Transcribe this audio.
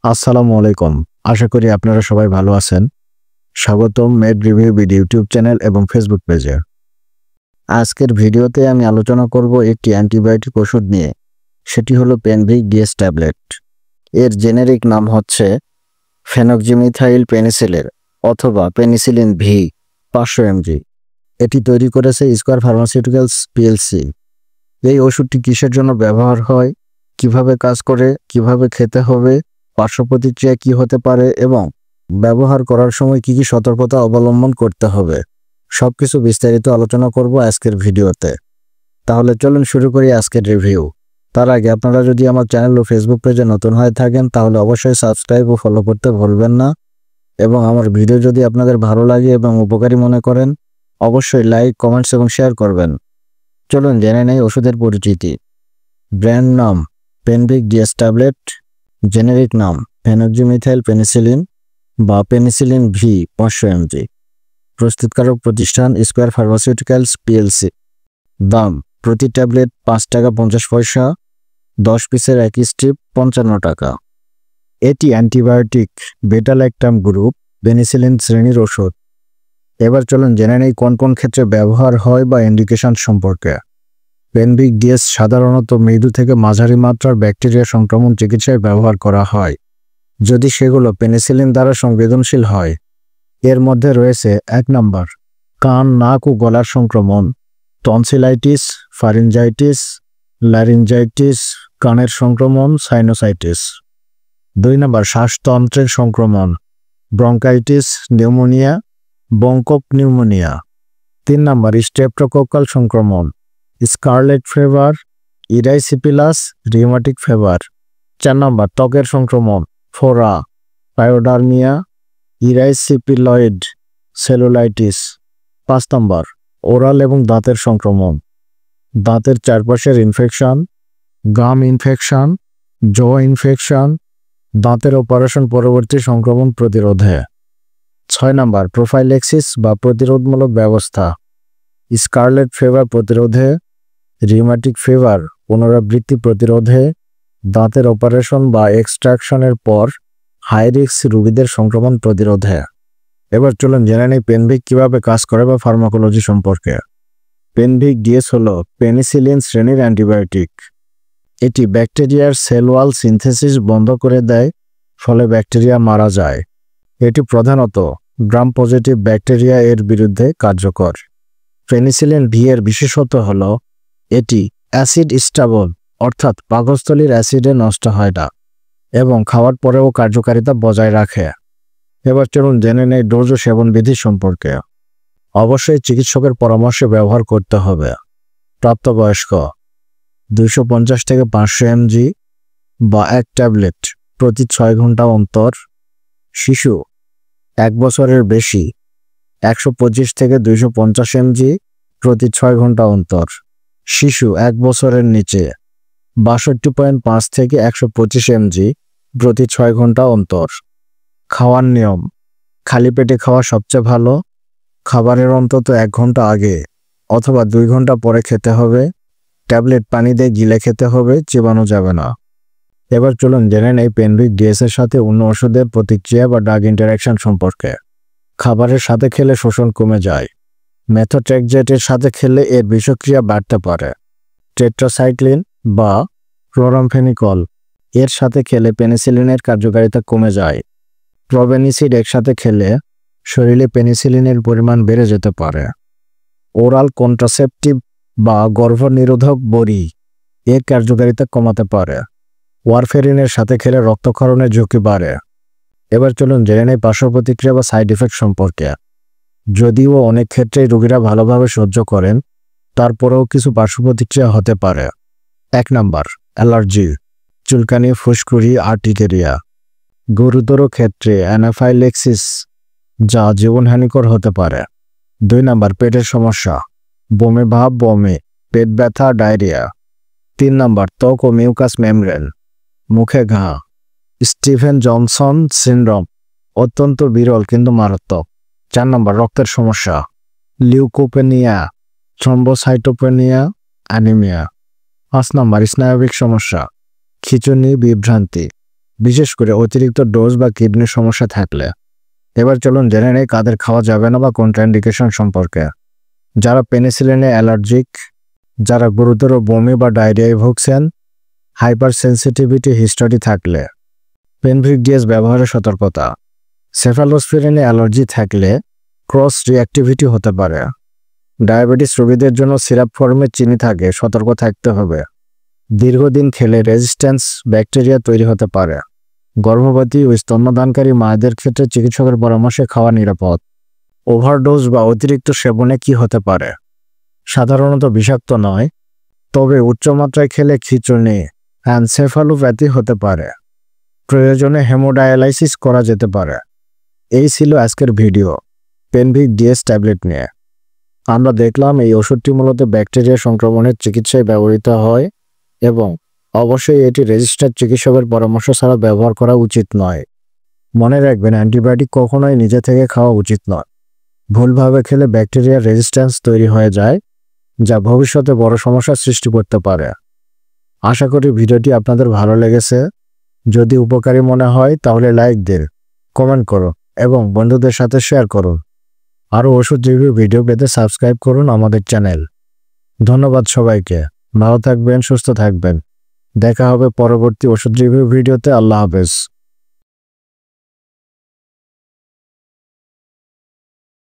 আসসালামু আলাইকুম। আশা করি আপনারা সবাই ভালো আছেন। স্বাগতম made review BD YouTube channel এবং ফেসবুক পেজে। আজকের ভিডিওতে আমি আলোচনা করব একটি অ্যান্টিবায়োটিক ওষুধ নিয়ে। সেটি হলো পেনভিক ডিএস ট্যাবলেট। এর জেনেরিক নাম হচ্ছে ফেনক্সিমিথাইল পেনিসিলিন অথবা পেনিসিলিন ভি 500 mg। এটি তৈরি করেছে স্কয়ার ফার্মাসিউটিক্যালস পিএলসি। এই ওষুধটি কিসের জন্য ব্যবহার হয়, কিভাবে কাজ করে, কিভাবে খেতে হবে, পার্শ্ব প্রতিক্রিয়া কী হতে পারে এবং ব্যবহার করার সময় কী কী সতর্কতা অবলম্বন করতে হবে, সবকিছু বিস্তারিত আলোচনা করব আজকের ভিডিওতে। তাহলে চলুন শুরু করি আজকের রিভিউ। তার আগে আপনারা যদি আমার চ্যানেল ও ফেসবুক পেজে নতুন হয়ে থাকেন তাহলে অবশ্যই সাবস্ক্রাইব ও ফলো করতে ভুলবেন না, এবং আমার ভিডিও যদি আপনাদের ভালো লাগে এবং উপকারী মনে করেন অবশ্যই লাইক, কমেন্টস এবং শেয়ার করবেন। চলুন জেনে নেই ওষুধের পরিচিতি। ব্র্যান্ড নাম পেনভিক ডিএস ট্যাবলেট, জেনেরিক নাম ফেনক্সিমিথাইল পেনিসিলিন বা পেনিসিলিন ভি 500 mg। প্রস্তুতকারক প্রতিষ্ঠান স্কয়ার ফার্মাসিউটিক্যালস পিএলসি। দাম প্রতি ট্যাবলেট 5 টাকা 50 পয়সা, 10 পিসের এক স্ট্রিপ 55 টাকা। এটি অ্যান্টিবায়োটিক বেটা ল্যাকটাম গ্রুপ পেনিসিলিন শ্রেণীর ওষুধ। এবার চলুন জেনে নেই কোন কোন ক্ষেত্রে ব্যবহার হয় বা ইন্ডিকেশন সম্পর্কে। পেনভিক ডিএস সাধারণত মৃদু থেকে মাঝারি মাত্রার ব্যাকটেরিয়া সংক্রমণ চিকিৎসায় ব্যবহার করা হয়, যদি সেগুলো পেনিসিলিন দ্বারা সংবেদনশীল হয়। এর মধ্যে রয়েছে 1 নম্বর কান, নাক ও গলার সংক্রমণ, টনসিলাইটিস, ফারিনজাইটিস, ল্যারিনজাইটিস, কানের সংক্রমণ, সাইনোসাইটিস। 2 নম্বর শ্বাসতন্ত্রের সংক্রমণ, ব্রঙ্কাইটিস, নিউমোনিয়া, বঙ্কোপনিউমোনিয়া। 3 নম্বর স্ট্রেপ্টোকক্কাল সংক্রমণ, স্কারলেট ফিভার, ইরাইসিপিলাস, রিউমাটিক ফিভার। 4 নম্বর ত্বকের সংক্রমণ, ফোরা, পায়োডার্মিয়া, ইরাইসিপিলয়েড সেলুলাইটিস। 5 নম্বর ওরাল এবং দাঁতের সংক্রমণ, দাঁতের চারপাশের ইনফেকশন, গাম ইনফেকশন, জ ইনফেকশন, দাঁতের অপারেশন পরবর্তী সংক্রমণ প্রতিরোধে। 6 নম্বর প্রোফাইল্যাক্সিস বা প্রতিরোধমূলক ব্যবস্থা, স্কারলেট ফিভার প্রতিরোধে, রিউমাটিক ফিভার পুনরাবৃত্তি প্রতিরোধে, দাঁতের অপারেশন বা এক্সট্রাকশনের পর হাই রিস্ক রোগীদের সংক্রমণ প্রতিরোধে। এবার চলুন জেনে নেই পেনভিক কীভাবে কাজ করে বা ফার্মাকোলজি সম্পর্কে। পেনভিক ডিএস হলো পেনিসিলিন শ্রেণীর অ্যান্টিবায়োটিক। এটি ব্যাকটেরিয়ার সেল ওয়াল সিনথেসিস বন্ধ করে দেয়, ফলে ব্যাকটেরিয়া মারা যায়। এটি প্রধানত গ্রাম পজিটিভ ব্যাকটেরিয়া এর বিরুদ্ধে কার্যকর। পেনিসিলিন ভি এর বিশেষত্ব হল এটি অ্যাসিড স্টেবল, অর্থাৎ পাকস্থলীর অ্যাসিডে নষ্ট হয় না এবং খাওয়ার পরেও কার্যকারিতা বজায় রাখে। এবার চলুন জেনে নেই ডোজ ও সেবনবিধি সম্পর্কে। অবশ্যই চিকিৎসকের পরামর্শে ব্যবহার করতে হবে। প্রাপ্তবয়স্ক 250 থেকে 500 mg বা 1 ট্যাবলেট প্রতি 6 ঘন্টা অন্তর। শিশু 1 বছরের বেশি 125 থেকে 250 mg প্রতি 6 ঘন্টা অন্তর। শিশু 1 বছরের নিচে 62.5 থেকে 125 mg প্রতি 6 ঘন্টা অন্তর। খাওয়ার নিয়ম, খালি পেটে খাওয়া সবচেয়ে ভালো। খাবারের অন্তত 1 ঘন্টা আগে অথবা 2 ঘন্টা পরে খেতে হবে। ট্যাবলেট পানি দিয়ে গিলে খেতে হবে, চিবানো যাবে না। এবার চলুন জেনে নেই পেনভিক ডিএস এর সাথে অন্য ওষুধের প্রতিক্রিয়া বা ড্রাগ ইন্টারঅ্যাকশন সম্পর্কে। খাবারের সাথে খেলে শোষণ কমে যায়। মেথোট্রেক্সেটের সাথে খেলে এর বিষক্রিয়া বাড়তে পারে। টেট্রাসাইক্লিন বা ক্লোরামফেনিকল এর সাথে খেলে পেনিসিলিনের কার্যকারিতা কমে যায়। প্রোবেনিসিড একসাথে খেলে শরীরে পেনিসিলিনের পরিমাণ বেড়ে যেতে পারে। ওরাল কন্ট্রাসেপটিভ বা গর্ভনিরোধক বড়ি এর কার্যকারিতা কমাতে পারে। ওয়ারফেরিনের সাথে খেলে রক্তক্ষরণের ঝুঁকি বাড়ে। এবার চলুন জেনে নেই পার্শ্ব প্রতিক্রিয়া বা সাইড ইফেক্ট সম্পর্কে। যদিও অনেক ক্ষেত্রেই রোগীরা ভালোভাবে সহ্য করেন, তারপরেও কিছু পার্শ্ব প্রতিক্রিয়া হতে পারে। 1 নম্বর অ্যালার্জি, চুলকানি, ফুসকুড়ি, আর্টিকেরিয়া। গুরুতর ক্ষেত্রে অ্যানাফাইল্যাক্সিস, যা জীবনহানিকর হতে পারে। 2 নম্বর পেটের সমস্যা, বমি ভাব, বমি, পেট ব্যথা, ডায়রিয়া। 3 নম্বর ত্বক ও মিউকাস মেমব্রেন, মুখে ঘা। স্টিফেন জনসন সিনড্রোম, অত্যন্ত বিরল কিন্তু মারাত্মক। 4 নম্বর রক্তের সমস্যা, লিউকোপেনিয়া, থ্রম্বোসাইটোপেনিয়া, অ্যানিমিয়া। 5 নম্বর স্নায়বিক সমস্যা, খিঁচুনি, বিভ্রান্তি, বিশেষ করে অতিরিক্ত ডোজ বা কিডনির সমস্যা থাকলে। এবার চলুন জেনে নেই কাদের খাওয়া যাবে না বা কন্ট্রাইন্ডিকেশন সম্পর্কে। যারা পেনিসিলিনে অ্যালার্জিক, যারা গুরুতর বমি বা ডায়রিয়ায় ভুগছেন, হাইপার সেন্সিটিভিটি হিস্টোরি থাকলে। পেনভিক-ডিএস ব্যবহারের সতর্কতা। সেফালোস্পিরিনে অ্যালার্জি থাকলে ক্রস রিঅ্যাক্টিভিটি হতে পারে। ডায়াবেটিস রোগীদের জন্য সিরাপ ফর্মে চিনি থাকে, সতর্ক থাকতে হবে। দীর্ঘদিন খেলে রেজিস্ট্যান্স ব্যাকটেরিয়া তৈরি হতে পারে। গর্ভবতী ও স্তন্যদানকারী মায়েদের ক্ষেত্রে চিকিৎসকের পরামর্শে খাওয়া নিরাপদ। ওভারডোজ বা অতিরিক্ত সেবনে কি হতে পারে? সাধারণত বিষাক্ত নয়, তবে উচ্চমাত্রায় খেলে খিঁচুনি, এনসেফালোপ্যাথি হতে পারে। প্রয়োজনে হেমোডায়ালাইসিস করা যেতে পারে। এই ছিল আজকের ভিডিও পেনভিক-ডিএস ট্যাবলেট নিয়ে। আমরা দেখলাম এই ওষুধটি মূলত ব্যাকটেরিয়া সংক্রমণের চিকিৎসায় ব্যবহৃত হয় এবং অবশ্যই এটি রেজিস্টার্ড চিকিৎসকের পরামর্শ ছাড়া ব্যবহার করা উচিত নয়। মনে রাখবেন, অ্যান্টিবায়োটিক কখনোই নিজে থেকে খাওয়া উচিত নয়। ভুলভাবে খেলে ব্যাকটেরিয়ার রেজিস্ট্যান্স তৈরি হয়ে যায়, যা ভবিষ্যতে বড় সমস্যার সৃষ্টি করতে পারে। আশা করি ভিডিওটি আপনাদের ভালো লেগেছে। যদি উপকারী মনে হয় তাহলে লাইক দিন, কমেন্ট করুন এবং বন্ধুদের সাথে শেয়ার করুন। আরও ওষুধ রিভিউ ভিডিও পেতে সাবস্ক্রাইব করুন আমাদের চ্যানেল। ধন্যবাদ সবাইকে। ভালো থাকবেন, সুস্থ থাকবেন। দেখা হবে পরবর্তী ওষুধ রিভিউ ভিডিওতে। আল্লাহ হাফেজ।